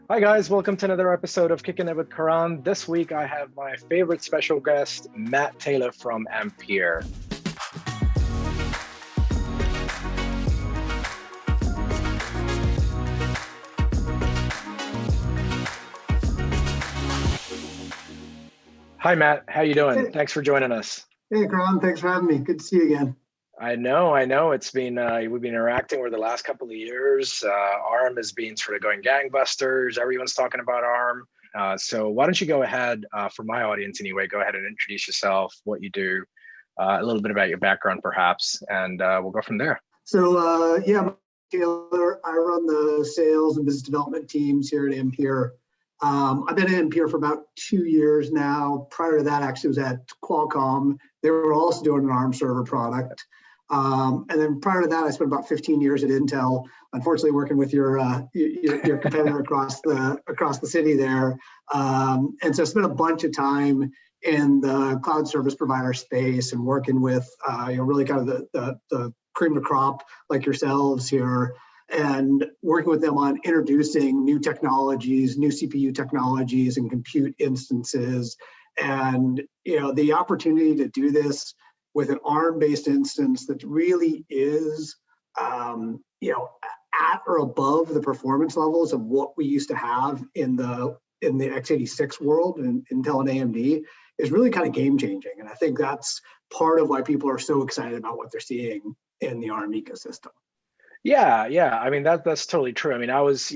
Hi guys, welcome to another episode of Kickin with Karan. This week I have my favorite special guest, Matt Taylor from Ampere. Hi Matt, how you doing? Hey, Thanks for joining us. hey, Karan, thanks for having me. Good to see you again. I know. It's been we've been interacting over the last couple of years. ARM has been sort of going gangbusters. Everyone's talking about ARM. So why don't you go ahead, for my audience anyway, go ahead and introduce yourself, what you do, a little bit about your background perhaps, and we'll go from there. I'm Taylor. I run the sales and business development teams here at Ampere. I've been at Ampere for about 2 years now. Prior to that, actually, was at Qualcomm. They were also doing an ARM server product. And then prior to that, I spent about 15 years at Intel. Unfortunately, working with your competitor across the city there. And so I spent a bunch of time in the cloud service provider space and working with really kind of the cream of the crop like yourselves here, and working with them on introducing new technologies, new CPU technologies and compute instances. And the opportunity to do this with an ARM-based instance that really is, at or above the performance levels of what we used to have in the x86 world and Intel and AMD is really kind of game changing. And I think that's part of why people are so excited about what they're seeing in the ARM ecosystem. Yeah. I mean, that's totally true. I mean, I was,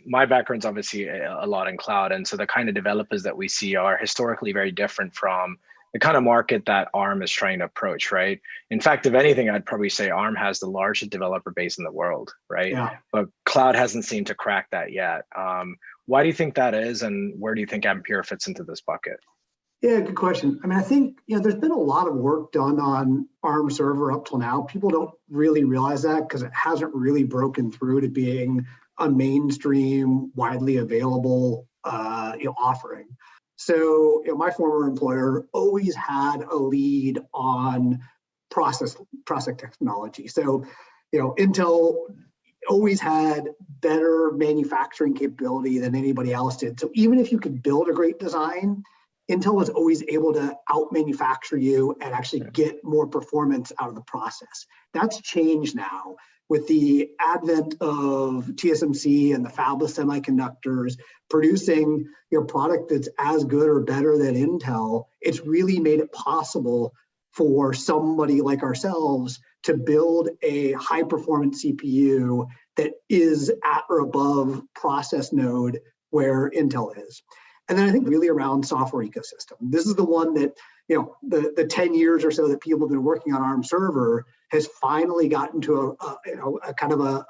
my background's obviously a lot in cloud. And so the kind of developers that we see are historically very different from the kind of market that ARM is trying to approach, right? In fact, if anything, I'd probably say ARM has the largest developer base in the world, right? Yeah. But cloud hasn't seemed to crack that yet. Why do you think that is? And where do you think Ampere fits into this bucket? Yeah, good question. I mean, I think there's been a lot of work done on ARM server up till now. People don't really realize that because it hasn't really broken through to being a mainstream, widely available offering. So my former employer always had a lead on process technology. So Intel always had better manufacturing capability than anybody else did. So even if you could build a great design, Intel was always able to out-manufacture you and actually get more performance out of the process. That's changed now with the advent of TSMC and the fabless semiconductors producing your product that's as good or better than Intel. It's really made it possible for somebody like ourselves to build a high-performance CPU that is at or above process node where Intel is. And then I think really around software ecosystem. This is the one that, the 10 years or so that people have been working on ARM server has finally gotten to a kind of a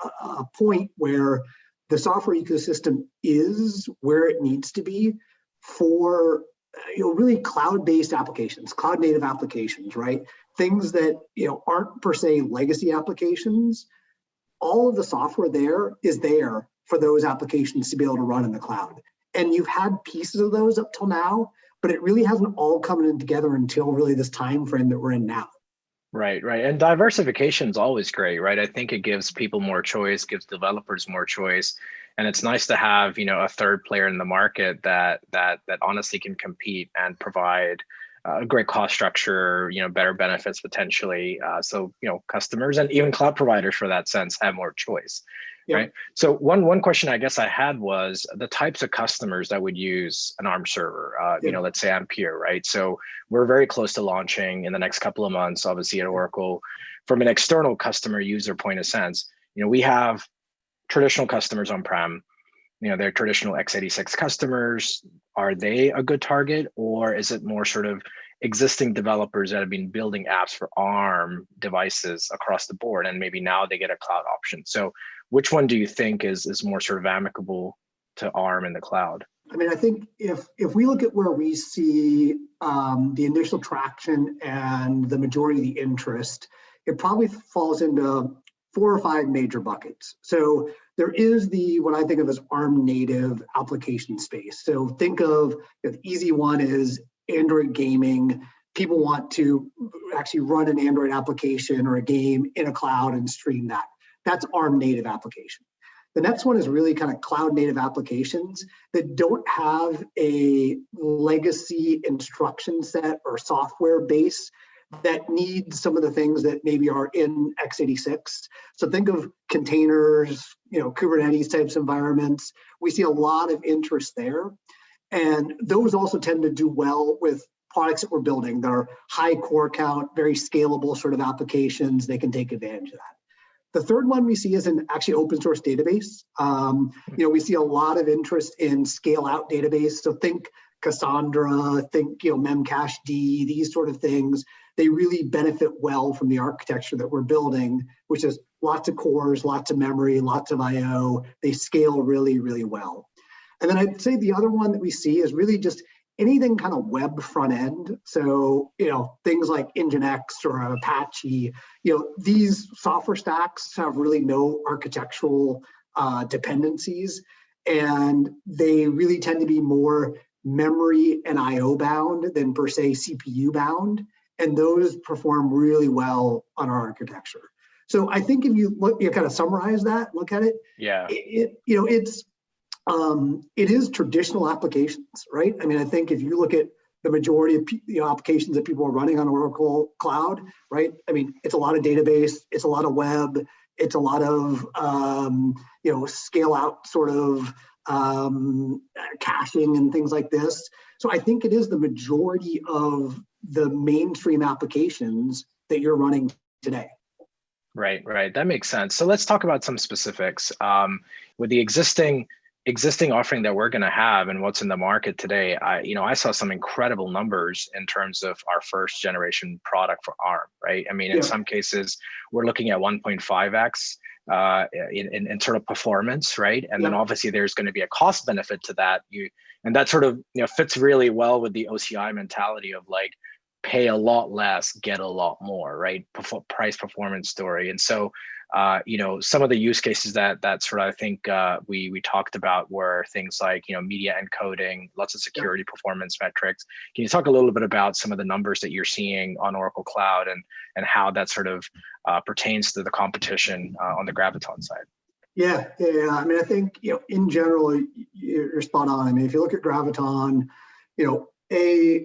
point where the software ecosystem is where it needs to be for really cloud-based applications, cloud-native applications, right? Things that aren't per se legacy applications. All of the software there is there for those applications to be able to run in the cloud. And you've had pieces of those up till now, but it really hasn't all come in together until really this time frame that we're in now. Right. And diversification is always great, right? I think it gives people more choice, gives developers more choice. And it's nice to have, a third player in the market that honestly can compete and provide a great cost structure, better benefits potentially. So customers and even cloud providers for that sense have more choice. Yep. Right. So one question I guess I had was the types of customers that would use an ARM server, let's say Ampere, right? So we're very close to launching in the next couple of months, obviously at Oracle. From an external customer user point of sense, we have traditional customers on-prem, they're traditional x86 customers. Are they a good target, or is it more sort of existing developers that have been building apps for ARM devices across the board, and maybe now they get a cloud option? So which one do you think is more sort of amicable to ARM in the cloud? I mean, I think if we look at where we see the initial traction and the majority of the interest, it probably falls into 4 or 5 major buckets. So there is what I think of as ARM native application space. So think of the easy one is Android gaming. People want to actually run an Android application or a game in a cloud and stream that. That's ARM native application. The next one is really kind of cloud native applications that don't have a legacy instruction set or software base that need some of the things that maybe are in x86. So think of containers, Kubernetes types environments. We see a lot of interest there. And those also tend to do well with products that we're building that are high core count, very scalable sort of applications. They can take advantage of that. The third one we see is an actually open source database. We see a lot of interest in scale out database. So think Cassandra, think Memcached, these sort of things. They really benefit well from the architecture that we're building, which is lots of cores, lots of memory, lots of I/O. They scale really, really well. And then I'd say the other one that we see is really just anything kind of web front end. So, things like Nginx or Apache, these software stacks have really no architectural dependencies, and they really tend to be more memory and I/O bound than per se CPU bound. And those perform really well on our architecture. So I think if you look, kind of summarize that, look at it. Yeah. It is traditional applications, right? I mean, I think if you look at the majority of applications that people are running on Oracle Cloud, right? I mean, it's a lot of database, it's a lot of web, it's a lot of scale out sort of caching and things like this. So I think it is the majority of the mainstream applications that you're running today. Right. That makes sense. So let's talk about some specifics. With the existing offering that we're going to have and what's in the market today, I saw some incredible numbers in terms of our first generation product for ARM, right? I mean, in some cases, we're looking at 1.5x in sort of performance, right? And then obviously there's going to be a cost benefit to that. And that sort of fits really well with the OCI mentality of like, pay a lot less, get a lot more, right? Price performance story. And so, some of the use cases that sort of I think we talked about were things like, media encoding, lots of security performance metrics. Can you talk a little bit about some of the numbers that you're seeing on Oracle Cloud and how that sort of pertains to the competition on the Graviton side? Yeah. I mean, I think, in general, you're spot on. I mean, if you look at Graviton,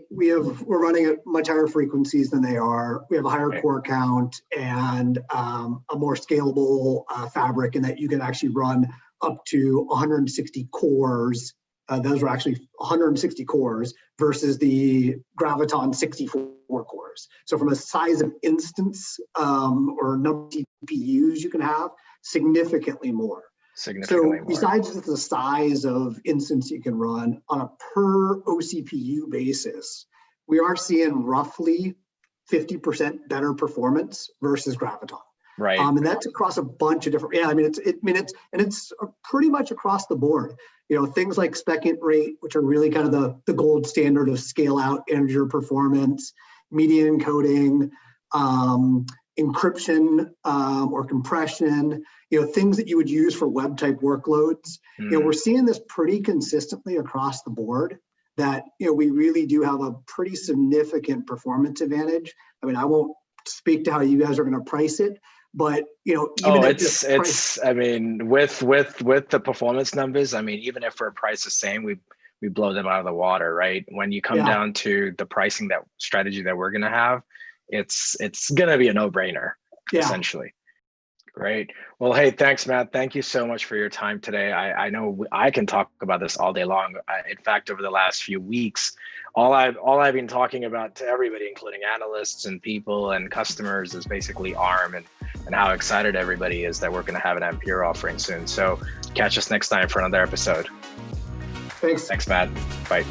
we're running at much higher frequencies than they are. We have a higher core count and a more scalable fabric in that you can actually run up to 160 cores. Those are actually 160 cores versus the Graviton 64 cores. So from a size of instance or number of CPUs you can have, significantly more. Besides just the size of instance you can run on a per OCPU basis, we are seeing roughly 50% better performance versus Graviton. Right. And that's across a bunch of different. Yeah, I mean, it's pretty much across the board. Things like spec int rate, which are really kind of the gold standard of scale out integer performance, media encoding, encryption or compression, things that you would use for web type workloads. We're seeing this pretty consistently across the board that, we really do have a pretty significant performance advantage. I mean, I won't speak to how you guys are going to price it, but, I mean, with the performance numbers, I mean, even if we're priced the same, we blow them out of the water, right? When you come down to the pricing strategy that we're going to have, it's going to be a no-brainer, essentially. Great. Well, hey, thanks, Matt. Thank you so much for your time today. I know I can talk about this all day long. In fact, over the last few weeks, all I've been talking about to everybody, including analysts and people and customers, is basically ARM and how excited everybody is that we're going to have an Ampere offering soon. So catch us next time for another episode. Thanks. Thanks, Matt. Bye.